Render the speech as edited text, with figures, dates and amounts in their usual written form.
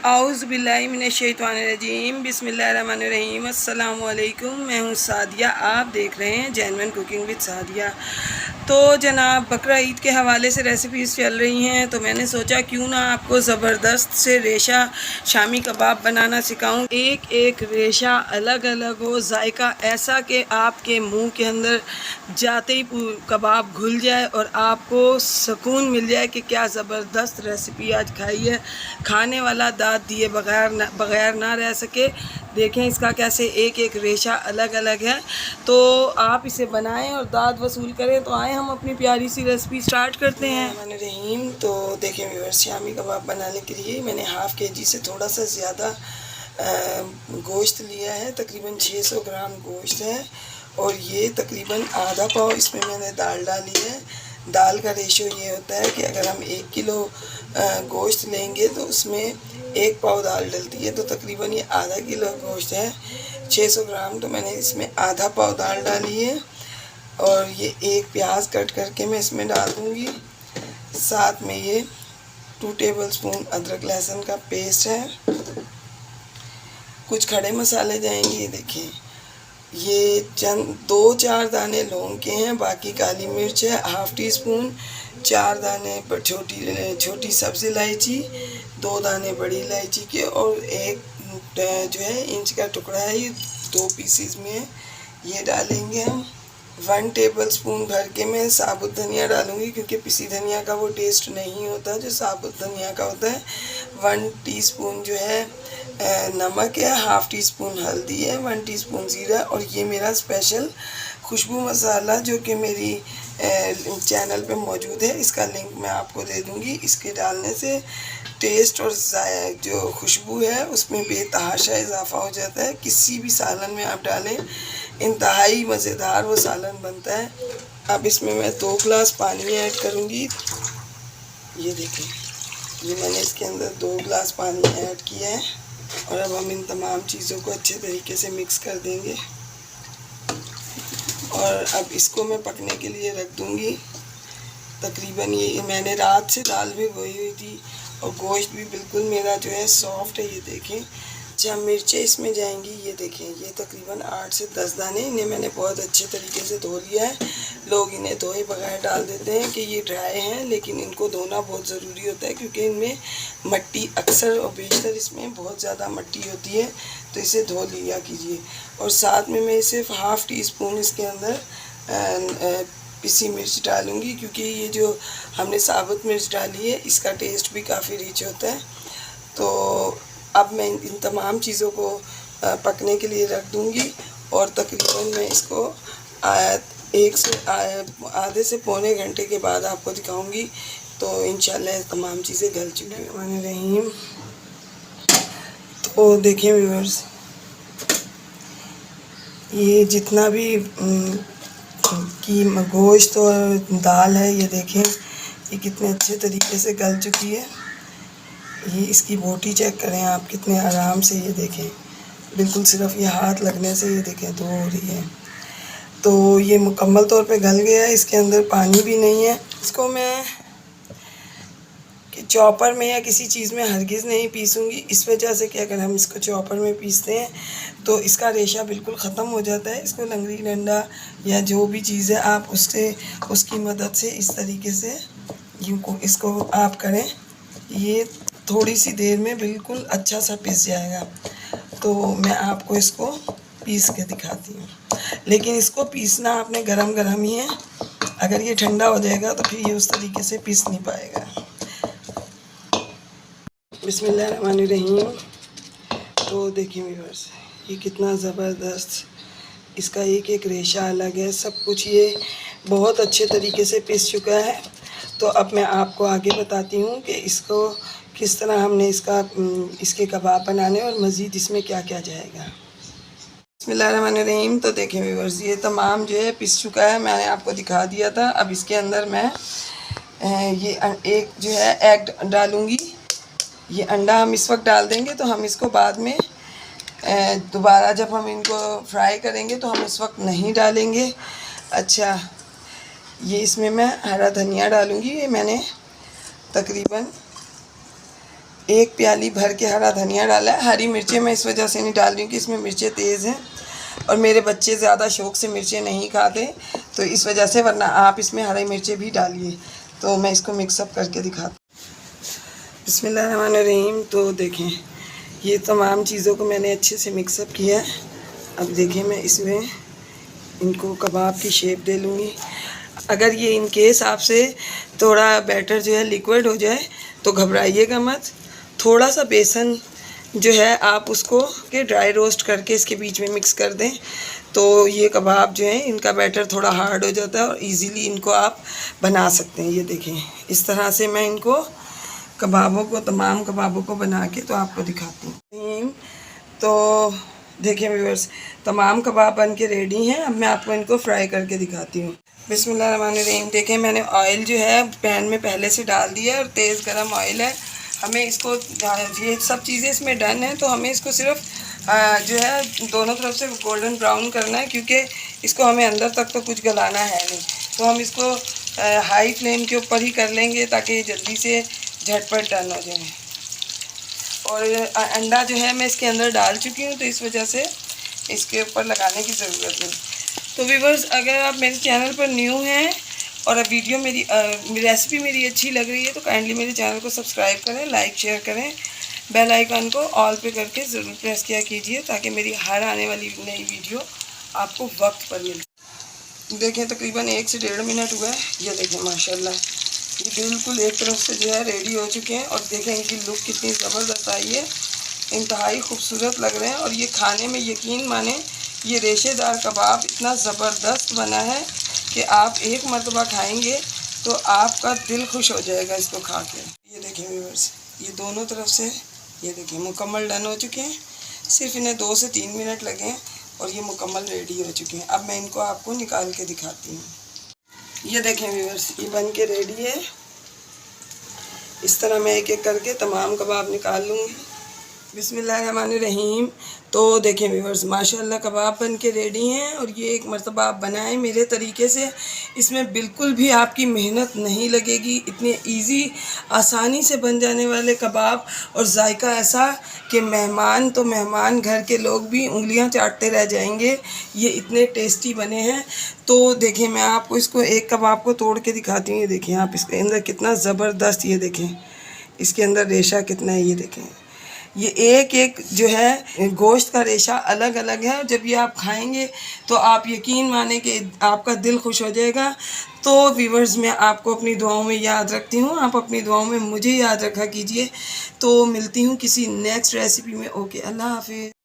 आउज़ुबिल्लाहि मिनश्शैतानिर्रजीम बिस्मिल्लाहिर्रहमानिर्रहीम अस्सलामु अलैकुम। मैं हूँ सादिया, आप देख रहे हैं जेन्युइन कुकिंग विद सादिया। तो जनाब, बकरा ईद के हवाले से रेसिपीज़ चल रही हैं, तो मैंने सोचा क्यों ना आपको ज़बरदस्त से रेशा शामी कबाब बनाना सिखाऊं। एक एक रेशा अलग अलग हो, जायका ऐसा कि आपके मुंह के अंदर जाते ही कबाब घुल जाए और आपको सुकून मिल जाए कि क्या ज़बरदस्त रेसिपी आज खाई है। खाने वाला दाद दिए बगैर ना रह सके। देखें इसका कैसे एक एक रेशा अलग अलग है, तो आप इसे बनाएं और दाद वसूल करें। तो आए हम अपनी प्यारी सी रेसिपी स्टार्ट करते हैं। रहीम, तो देखें व्यूअर्स, शामी कबाब बनाने के लिए मैंने हाफ़ केजी से थोड़ा सा ज़्यादा गोश्त लिया है। तकरीबन 600 ग्राम गोश्त है और ये तकरीबन आधा पाव इसमें मैंने दाल डाली है। दाल का रेशियो ये होता है कि अगर हम 1 किलो गोश्त लेंगे तो उसमें 1 पाव दाल डलती है, तो तकरीबन ये आधा किलो गोश्त है। 600 ग्राम, तो मैंने इसमें आधा पाव दाल डाली है और ये एक प्याज कट करके मैं इसमें डाल दूँगी। साथ में ये 2 टेबलस्पून अदरक लहसुन का पेस्ट है। कुछ खड़े मसाले जाएंगे, ये देखिए, ये चंद 2-4 दाने लौंग के हैं, बाकी काली मिर्च है हाफ़ टी स्पून, 4 दाने छोटी सब्ज़ इलायची, 2 दाने बड़ी इलायची के और एक जो है इंच का टुकड़ा है, ये 2 पीसीज में है, ये डालेंगे हम। 1 टेबलस्पून भर के मैं साबुत धनिया डालूंगी, क्योंकि पिसी धनिया का वो टेस्ट नहीं होता जो साबुत धनिया का होता है। 1 टीस्पून जो है नमक है, हाफ़ टी स्पून हल्दी है, 1 टीस्पून ज़ीरा, और ये मेरा स्पेशल खुशबू मसाला जो कि मेरी चैनल पे मौजूद है, इसका लिंक मैं आपको दे दूँगी। इसके डालने से टेस्ट और जो खुशबू है उसमें बेतहाशा इजाफ़ा हो जाता है। किसी भी सालन में आप डालें, इंतहाई मज़ेदार वो सालन बनता है। अब इसमें मैं 2 गिलास पानी ऐड करूँगी। ये देखें, ये मैंने इसके अंदर 2 गिलास पानी ऐड किया है और अब हम इन तमाम चीज़ों को अच्छे तरीके से मिक्स कर देंगे और अब इसको मैं पकने के लिए रख दूँगी। तकरीबन ये मैंने रात से दाल भिगोई हुई थी और गोश्त भी बिल्कुल मेरा जो है सॉफ्ट है। ये देखें, जब मिर्चें इसमें जाएंगी, ये देखें, ये तकरीबन 8 से 10 दाने, इन्हें मैंने बहुत अच्छे तरीके से धो लिया है। लोग इन्हें धोए बगैर डाल देते हैं कि ये ड्राई हैं, लेकिन इनको धोना बहुत ज़रूरी होता है, क्योंकि इनमें मट्टी अक्सर और बेशतर इसमें बहुत ज़्यादा मट्टी होती है, तो इसे धो लिया कीजिए। और साथ में मैं सिर्फ हाफ़ टी स्पून इसके अंदर पिसी मिर्च डालूँगी, क्योंकि ये जो हमने साबुत मिर्च डाली है इसका टेस्ट भी काफ़ी रिच होता है। तो अब मैं इन तमाम चीज़ों को पकने के लिए रख दूँगी और तकरीबन मैं इसको आधे से पौने घंटे के बाद आपको दिखाऊँगी। तो इंशाल्लाह तमाम चीज़ें गल चुकी हैं। रहीम, तो देखें व्यूअर्स, ये जितना भी की गोश्त और दाल है, ये देखें, ये कितने अच्छे तरीके से गल चुकी है। ये इसकी बोटी चेक करें आप, कितने आराम से, ये देखें, बिल्कुल सिर्फ ये हाथ लगने से ये देखें धो हो रही है। तो ये मुकम्मल तौर पे गल गया है, इसके अंदर पानी भी नहीं है। इसको मैं चॉपर में या किसी चीज़ में हरगिज़ नहीं पीसूँगी, इस वजह से कि अगर हम इसको चॉपर में पीसते हैं तो इसका रेशा बिल्कुल ख़त्म हो जाता है। इसको लंगड़ी डंडा या जो भी चीज़ है आप उसकी मदद से इस तरीके से इसको आप करें, ये थोड़ी सी देर में बिल्कुल अच्छा सा पिस जाएगा। तो मैं आपको इसको पीस के दिखाती हूँ, लेकिन इसको पीसना आपने गरम गरम ही है, अगर ये ठंडा हो जाएगा तो फिर ये उस तरीके से पीस नहीं पाएगा। बिस्मिल्लाहिर्रहमानिर्रहीम। तो देखिए व्यूअर्स, ये कितना ज़बरदस्त, इसका एक एक रेशा अलग है, सब कुछ ये बहुत अच्छे तरीके से पिस चुका है। तो अब मैं आपको आगे बताती हूँ कि इसको किस तरह हमने इसके कबाब बनाने और मज़ीद इसमें क्या क्या जाएगा। बिस्मिल्लाहिर्रहमानिर्रहीम। तो देखें व्यूअर्स, ये तमाम जो है पिस चुका है, मैंने आपको दिखा दिया था। अब इसके अंदर मैं ये एक जो है एग डालूँगी। ये अंडा हम इस वक्त डाल देंगे, तो हम इसको बाद में दोबारा जब हम इनको फ्राई करेंगे तो हम इस वक्त नहीं डालेंगे। अच्छा, ये इसमें मैं हरा धनिया डालूँगी। ये मैंने तकरीबन 1 प्याली भर के हरा धनिया डाला है। हरी मिर्चें मैं इस वजह से नहीं डाल रही हूँ कि इसमें मिर्चें तेज़ हैं और मेरे बच्चे ज़्यादा शौक़ से मिर्चें नहीं खाते, तो इस वजह से, वरना आप इसमें हरी मिर्चें भी डालिए। तो मैं इसको मिक्सअप करके दिखाती हूँ। बिस्मिल्लाहिर्रहमानिर्रहीम। तो देखें, ये तमाम चीज़ों को मैंने अच्छे से मिक्सअप किया है। अब देखें, मैं इसमें इनको कबाब की शेप दे लूँगी। अगर ये इन केस आपसे थोड़ा बैटर जो है लिक्विड हो जाए तो घबराइएगा मत। थोड़ा सा बेसन जो है आप उसको के ड्राई रोस्ट करके इसके बीच में मिक्स कर दें, तो ये कबाब जो है इनका बैटर थोड़ा हार्ड हो जाता है और इजीली इनको आप बना सकते हैं। ये देखें, इस तरह से मैं इनको कबाबों को, तमाम कबाबों को बना के तो आपको दिखाती हूँ। तो देखिए व्यूअर्स, तमाम कबाब बन के रेडी हैं। अब मैं आपको इनको फ्राई करके दिखाती हूँ। बिस्मिल्लाहिर्रहमानिर्रहीम। देखें, मैंने ऑयल जो है पैन में पहले से डाल दिया है और तेज़ गरम ऑयल है। हमें इसको, ये सब चीज़ें इसमें डन है, तो हमें इसको सिर्फ जो है दोनों तरफ से गोल्डन ब्राउन करना है, क्योंकि इसको हमें अंदर तक तो कुछ गलाना है नहीं। तो हम इसको हाई फ्लेम के ऊपर ही कर लेंगे ताकि ये जल्दी से झटपट डन हो जाए। और अंडा जो है मैं इसके अंदर डाल चुकी हूँ, तो इस वजह से इसके ऊपर लगाने की ज़रूरत नहीं। तो व्यूअर्स, अगर आप मेरे चैनल पर न्यू हैं और वीडियो मेरी रेसिपी मेरी अच्छी लग रही है तो काइंडली मेरे चैनल को सब्सक्राइब करें, लाइक शेयर करें, बेल आइकन को ऑल पे करके ज़रूर प्रेस किया कीजिए ताकि मेरी हर आने वाली नई वीडियो आपको वक्त पर मिले। देखें, तकरीबन 1 से 1.5 मिनट हुआ है। ये देखें, माशाल्लाह ये बिल्कुल एक तरफ से जो है रेडी हो चुके हैं। और देखें इनकी लुक कितनी ज़बरदस्त आई है, इंतहाई खूबसूरत लग रहे हैं। और ये खाने में यकीन माने, ये रेशेदार कबाब इतना ज़बरदस्त बना है कि आप एक मरतबा खाएंगे तो आपका दिल खुश हो जाएगा इसको खा के। ये देखें व्यूअर्स, ये दोनों तरफ से ये देखें मुकम्मल डन हो चुके हैं। सिर्फ इन्हें 2 से 3 मिनट लगे हैं और ये मुकम्मल रेडी हो चुके हैं। अब मैं इनको आपको निकाल के दिखाती हूँ। ये देखें व्यूअर्स, ये बन के रेडी है। इस तरह मैं एक एक करके तमाम कबाब निकाल लूँगी। बिस्मिल्लाहिर्रहमानिर्रहीम। तो देखें व्यूअर्स, माशाल्लाह कबाब बन के रेडी हैं और ये एक मरतबा आप बनाएं मेरे तरीके से। इसमें बिल्कुल भी आपकी मेहनत नहीं लगेगी। इतने इजी, आसानी से बन जाने वाले कबाब, और जायका ऐसा कि मेहमान तो मेहमान, घर के लोग भी उंगलियां चाटते रह जाएंगे। ये इतने टेस्टी बने हैं। तो देखें, मैं आपको इसको एक कबाब को तोड़ के दिखाती हूँ। ये देखें आप, इसके अंदर कितना ज़बरदस्त, ये देखें इसके अंदर रेशा कितना है। ये देखें, ये एक एक जो है गोश्त का रेशा अलग अलग है। जब ये आप खाएंगे तो आप यकीन माने कि आपका दिल खुश हो जाएगा। तो व्यूअर्स, मैं आपको अपनी दुआओं में याद रखती हूँ, आप अपनी दुआओं में मुझे याद रखा कीजिए। तो मिलती हूँ किसी नेक्स्ट रेसिपी में। ओके, अल्लाह हाफिज़।